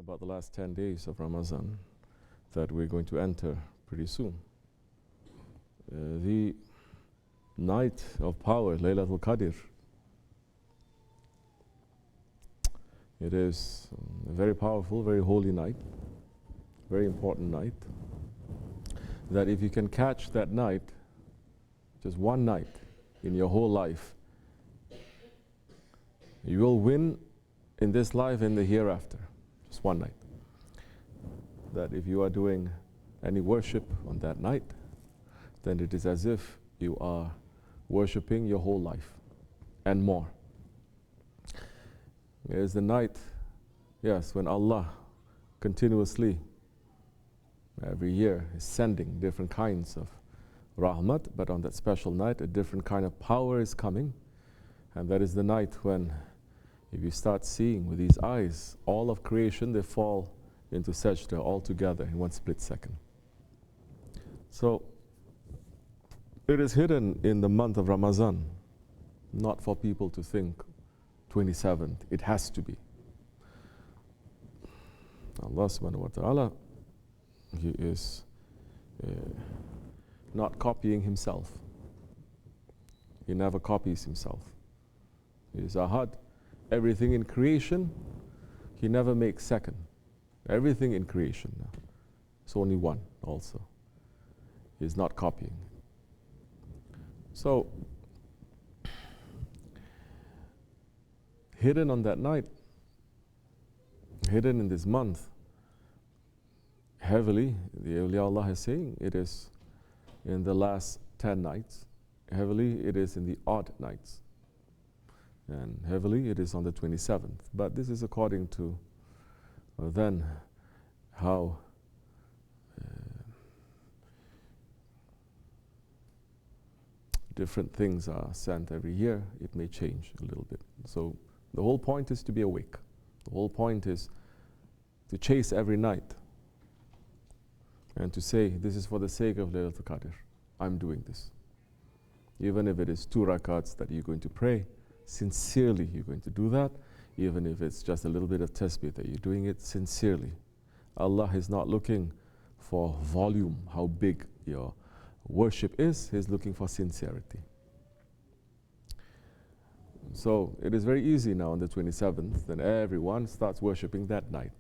About the last 10 days of Ramazan that we're going to enter pretty soon. The night of power, Laylatul Qadr, it is a very powerful, very holy night, very important night, that if you can catch that night, just one night in your whole life, you will win in this life and the hereafter. Just one night. That if you are doing any worship on that night, then it is as if you are worshipping your whole life and more. It is the night, yes, when Allah continuously, every year, is sending different kinds of rahmat, but on that special night, a different kind of power is coming. And that is the night when, if you start seeing with these eyes, all of creation, they fall into sajda all together in one split second. So, it is hidden in the month of Ramazan, not for people to think 27th, it has to be. Allah subhanahu wa ta'ala, He is not copying Himself. He never copies Himself. He is Ahad. Everything in creation, He never makes second. Everything in creation, it's only one also. He's not copying. So, hidden on that night, hidden in this month, heavily, the awliya Allah is saying, it is in the last 10 nights. Heavily, it is in the odd nights. And heavily it is on the 27th. But this is according to then how different things are sent every year. It may change a little bit. So the whole point is to be awake. The whole point is to chase every night and to say, this is for the sake of Laylatul Qadr. I'm doing this. Even if it is 2 rakats that you're going to pray, sincerely you're going to do that, even if it's just a little bit of tasbih that you're doing it sincerely. Allah is not looking for volume, how big your worship is. He's looking for sincerity. So it is very easy now on the 27th, then everyone starts worshipping that night.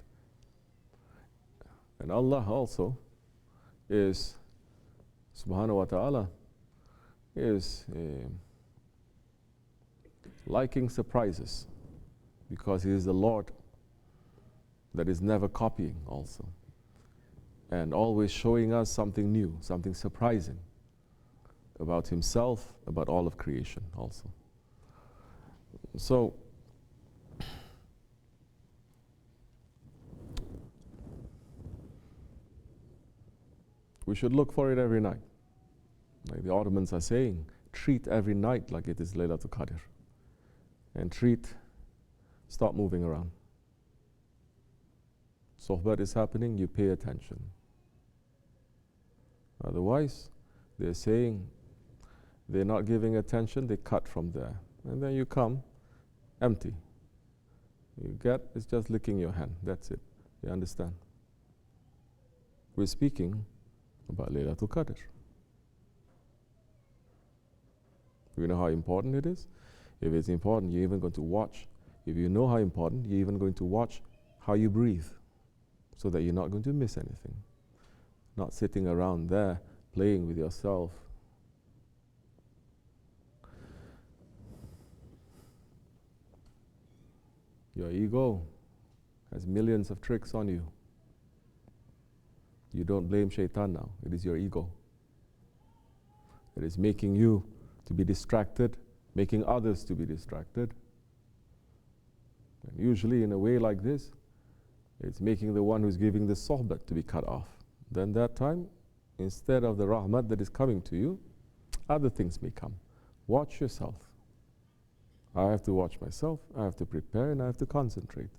And Allah also is, subhanahu wa ta'ala, is liking surprises, because He is the Lord that is never copying also, and always showing us something new, something surprising about Himself, about all of creation also. So we should look for it every night. Like the Ottomans are saying, treat every night like it is Laylatul Qadr. And stop moving around. Sohbat is happening, you pay attention. Otherwise, they're saying they're not giving attention, they cut from there. And then you come empty. You get, it's just licking your hand, that's it. You understand? We're speaking about Laylatul Qadr. You know how important it is? If it's important, you're even going to watch. If you know how important, you're even going to watch how you breathe, so that you're not going to miss anything. Not sitting around there playing with yourself. Your ego has millions of tricks on you. You don't blame shaitan now. It is your ego. It is making you to be distracted, making others to be distracted. And usually in a way like this, it's making the one who's giving the sohbat to be cut off. Then that time, instead of the rahmat that is coming to you, other things may come. Watch yourself. I have to watch myself, I have to prepare, and I have to concentrate.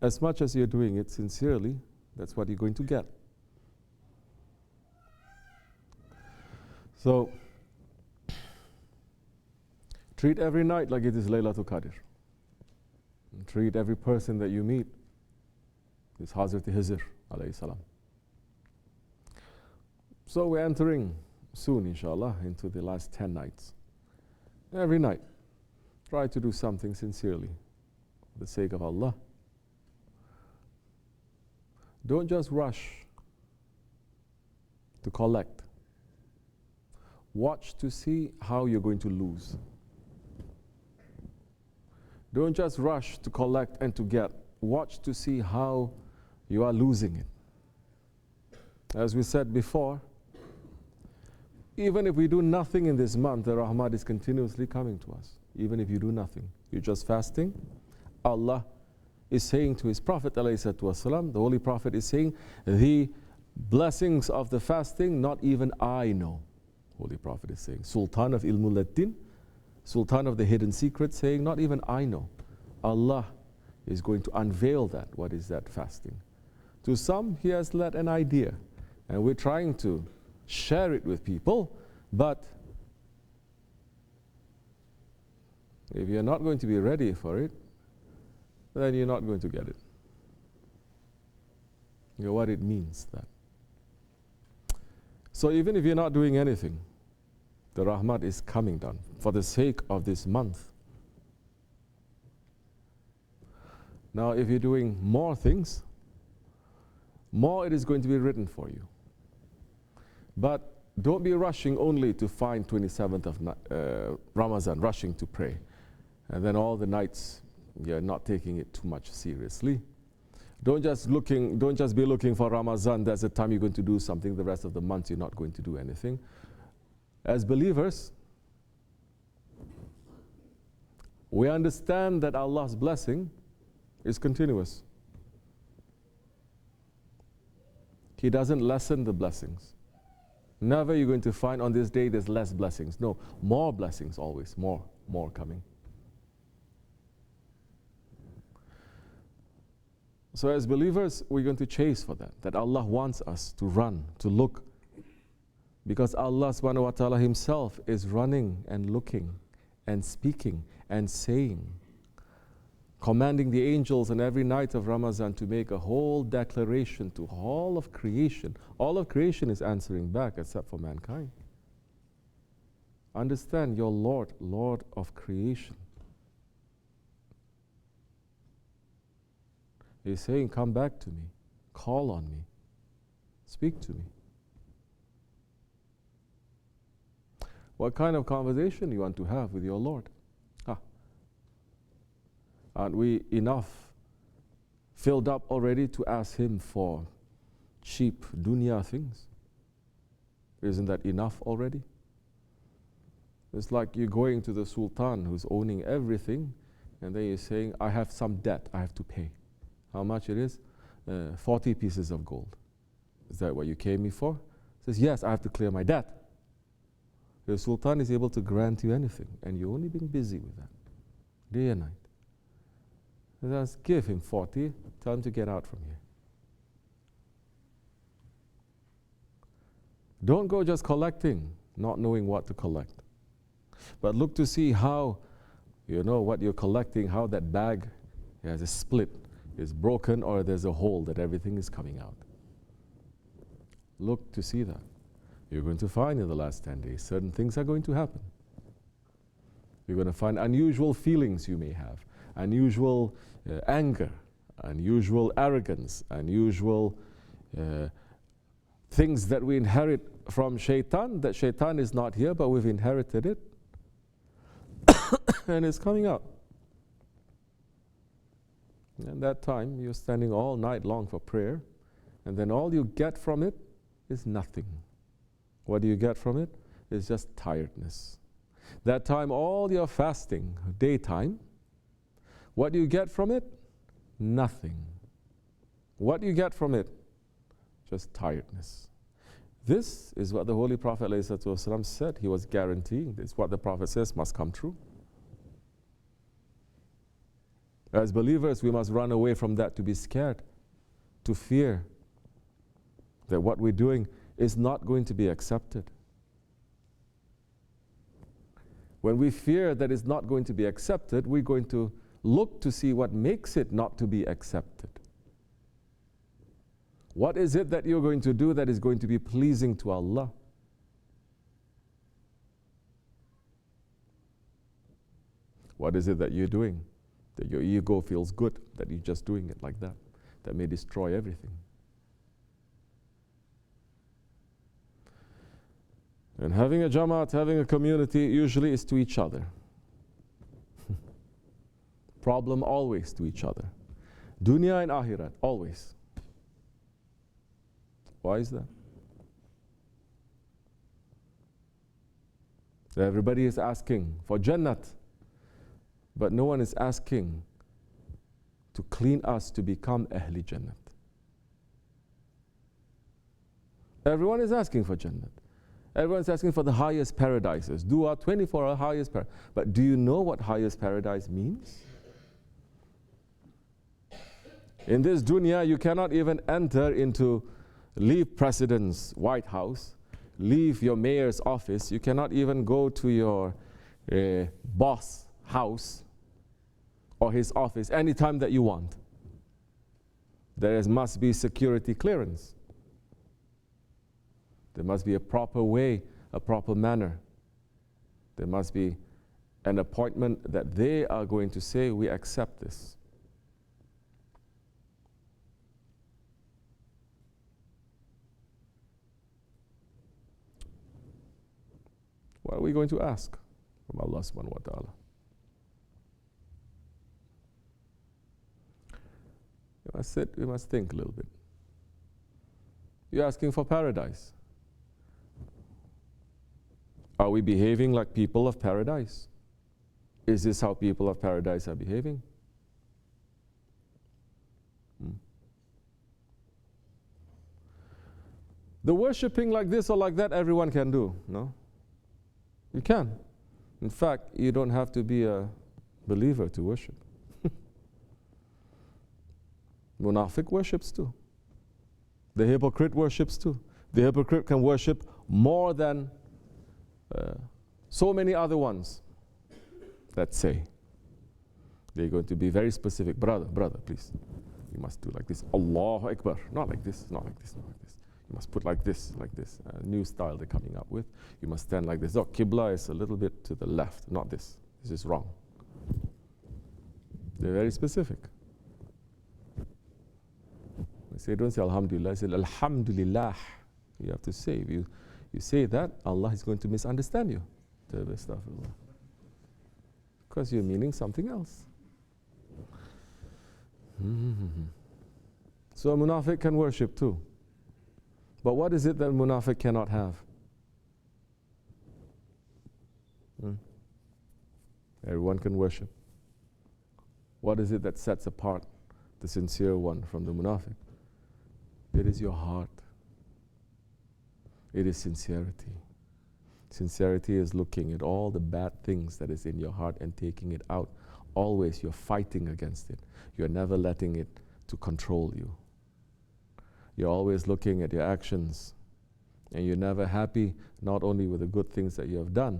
As much as you're doing it sincerely, that's what you're going to get. So, treat every night like it is Laylatul Qadr. And treat every person that you meet This Hazrat Hizr alayhi salam. So we're entering soon, inshallah, into the last 10 nights. Every night, try to do something sincerely for the sake of Allah. Don't just rush to collect. Watch to see how you're going to lose. Don't just rush to collect and to get. Watch to see how you are losing it. As we said before, even if we do nothing in this month, the rahmat is continuously coming to us. Even if you do nothing, you're just fasting. Allah is saying to His Prophet ﷺ, the Holy Prophet is saying, the blessings of the fasting, not even I know. Holy Prophet is saying, Sultan of Ilmul Ladin, Sultan of the hidden secret, saying, not even I know. Allah is going to unveil that. What is that fasting? To some, He has led an idea, and we're trying to share it with people, but if you're not going to be ready for it, then you're not going to get it. You know what it means, that. So even if you're not doing anything, the rahmat is coming down for the sake of this month. Now, if you're doing more things, more it is going to be written for you. But don't be rushing only to find 27th of Ramazan, rushing to pray. And then all the nights, you're not taking it too much seriously. Don't just be looking for Ramazan, that's the time you're going to do something. The rest of the month you're not going to do anything. As believers, we understand that Allah's blessing is continuous. He doesn't lessen the blessings. Never you're going to find on this day there's less blessings. No, more blessings always, more coming. So as believers, we're going to chase for that Allah wants us to run, to look. Because Allah subhanahu wa ta'ala Himself is running and looking and speaking and saying, commanding the angels on every night of Ramazan to make a whole declaration to all of creation. All of creation is answering back except for mankind. Understand, your Lord, Lord of creation. He's saying, come back to me, call on me, speak to me. What kind of conversation you want to have with your Lord? Aren't we enough filled up already to ask Him for cheap dunya things? Isn't that enough already? It's like you're going to the Sultan who's owning everything, and then you're saying, I have some debt I have to pay. How much it is? 40 pieces of gold. Is that what you came me for? He says, yes, I have to clear my debt. The Sultan is able to grant you anything, and you've only been busy with that, day and night. Just give him 40, tell him to get out from here. Don't go just collecting, not knowing what to collect. But look to see how, what you're collecting, how that bag has a split, is broken, or there's a hole that everything is coming out. Look to see that. You're going to find in the last 10 days, certain things are going to happen. You're going to find unusual feelings you may have, unusual anger, unusual arrogance, unusual things that we inherit from shaitan, that shaitan is not here, but we've inherited it, and it's coming out. And that time, you're standing all night long for prayer, and then all you get from it is nothing. What do you get from it? It's just tiredness. That time, all your fasting, daytime, what do you get from it? Nothing. What do you get from it? Just tiredness. This is what the Holy Prophet ﷺ said. He was guaranteeing this. What the Prophet says must come true. As believers, we must run away from that, to be scared, to fear that what we're doing is not going to be accepted. When we fear that it's not going to be accepted, we're going to look to see what makes it not to be accepted. What is it that you're going to do that is going to be pleasing to Allah? What is it that you're doing that your ego feels good that you're just doing it like that, that may destroy everything? And having a jamaat, having a community, usually is to each other. Problem always to each other. Dunya and akhirat, always. Why is that? Everybody is asking for Jannat, but no one is asking to clean us to become Ahli Jannat. Everyone is asking for Jannat. Everyone's asking for the highest paradises. Dua 24 highest paradise. But do you know what highest paradise means? In this dunya, you cannot even enter into, leave President's White House, leave your mayor's office. You cannot even go to your boss' house or his office anytime that you want. There must be security clearance. There must be a proper way, a proper manner. There must be an appointment that they are going to say, we accept this. What are we going to ask from Allah subhanahu wa ta'ala? You must sit, you must think a little bit. You're asking for paradise. Are we behaving like people of paradise? Is this how people of paradise are behaving? The worshipping like this or like that, everyone can do, no? You can. In fact, you don't have to be a believer to worship. Munafiq worships too. The hypocrite worships too. The hypocrite can worship more than so many other ones that say. They're going to be very specific. Brother, please. You must do like this. Allahu Akbar. Not like this, not like this, not like this. You must put like this, like this. New style they're coming up with. You must stand like this. Oh, Qibla is a little bit to the left, not this. This is wrong. They're very specific. They say, don't say Alhamdulillah, say Alhamdulillah. You have to say, if you say that, Allah is going to misunderstand you. Because you're meaning something else. So a munafiq can worship too. But what is it that a munafiq cannot have? Everyone can worship. What is it that sets apart the sincere one from the munafiq? It is your heart. It is sincerity. Sincerity is looking at all the bad things that is in your heart and taking it out. Always you're fighting against it. You're never letting it to control you. You're always looking at your actions, and you're never happy not only with the good things that you have done.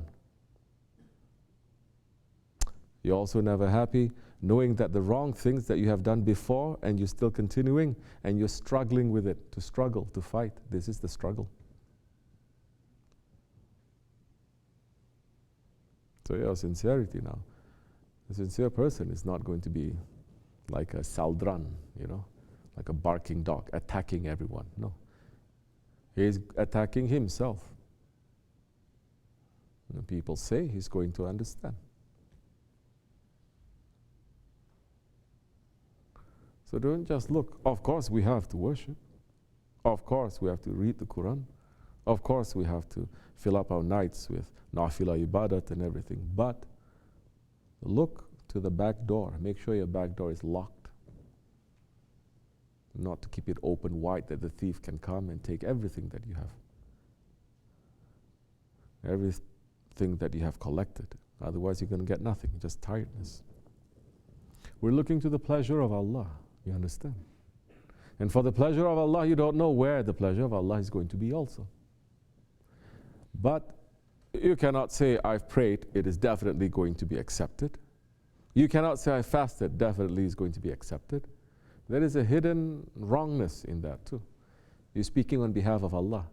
You're also never happy knowing that the wrong things that you have done before and you're still continuing and you're struggling with it, to struggle, to fight. This is the struggle. So your sincerity now. A sincere person is not going to be like a saldran, like a barking dog, attacking everyone. No. He is attacking himself. And people say he's going to understand. So don't just look. Of course we have to worship. Of course we have to read the Quran. Of course we have to fill up our nights with nafila ibadat and everything. But look to the back door. Make sure your back door is locked. Not to keep it open wide that the thief can come and take everything that you have. Everything that you have collected. Otherwise you're going to get nothing, just tiredness. We're looking to the pleasure of Allah. You understand? And for the pleasure of Allah, you don't know where the pleasure of Allah is going to be also. But you cannot say, I've prayed, it is definitely going to be accepted. You cannot say, I fasted, definitely is going to be accepted. There is a hidden wrongness in that too. You're speaking on behalf of Allah.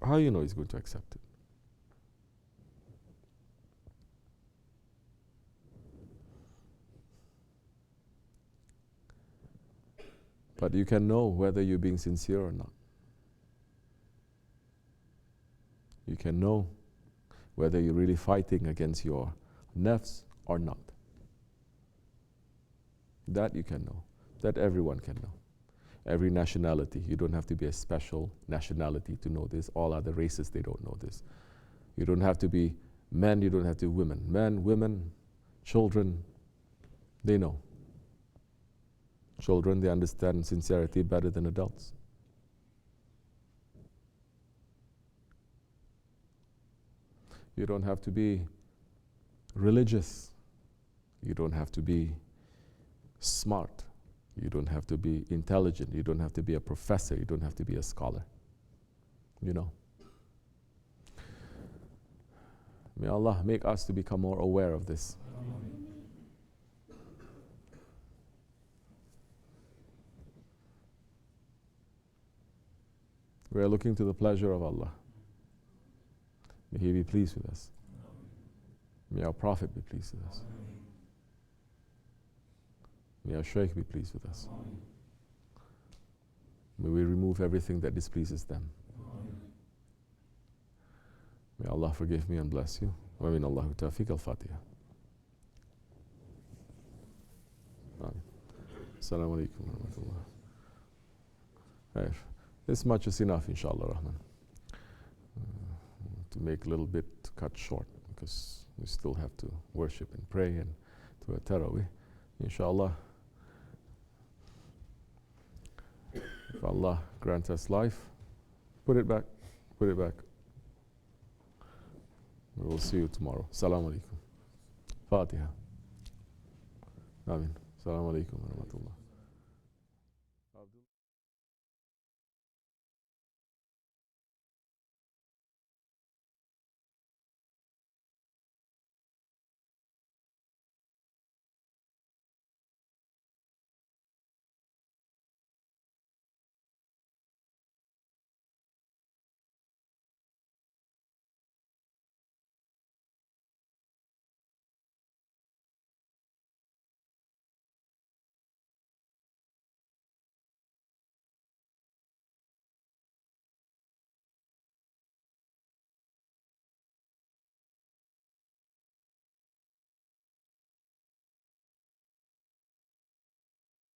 How do you know He's going to accept it? But you can know whether you're being sincere or not. You can know whether you're really fighting against your nafs or not. That you can know. That everyone can know. Every nationality. You don't have to be a special nationality to know this. All other races, they don't know this. You don't have to be men, you don't have to be women. Men, women, children, they know. Children, they understand sincerity better than adults. You don't have to be religious. You don't have to be smart. You don't have to be intelligent. You don't have to be a professor. You don't have to be a scholar. You know. May Allah make us to become more aware of this. We are looking to the pleasure of Allah. May He be pleased with us. May our Prophet be pleased with us. May our Shaykh be pleased with us. May we remove everything that displeases them. May Allah forgive me and bless you. Wa min Allahu tawfiq al-Fatiha. Assalamu alaikum wa rahmatullah. This much is enough, inshallah rahman. To make a little bit cut short, because we still have to worship and pray and to a tarawih. Inshallah, if Allah grants us life, put it back. We will see you tomorrow. Assalamu alaikum. Fatiha. Amin. Assalamu alaikum wa rahmatullah.